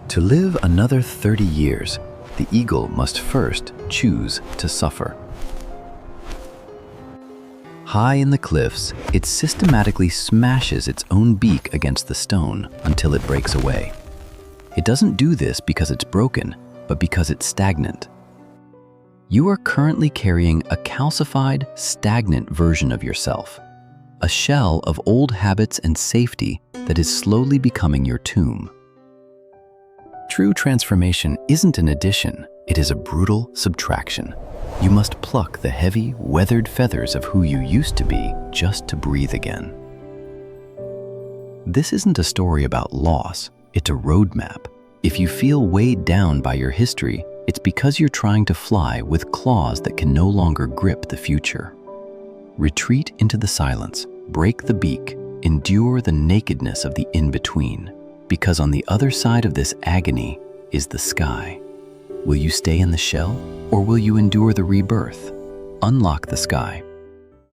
To live another 30 years, the eagle must first choose to suffer. High in the cliffs, it systematically smashes its own beak against the stone until it breaks away. It doesn't do this because it's broken, but because it's stagnant. You are currently carrying a calcified, stagnant version of yourself, a shell of old habits and safety that is slowly becoming your tomb. True transformation isn't an addition, it is a brutal subtraction. You must pluck the heavy, weathered feathers of who you used to be just to breathe again. This isn't a story about loss, it's a roadmap. If you feel weighed down by your history, it's because you're trying to fly with claws that can no longer grip the future. Retreat into the silence, break the beak, endure the nakedness of the in-between, because on the other side of this agony is the sky. Will you stay in the shell, or will you endure the rebirth? Unlock the sky,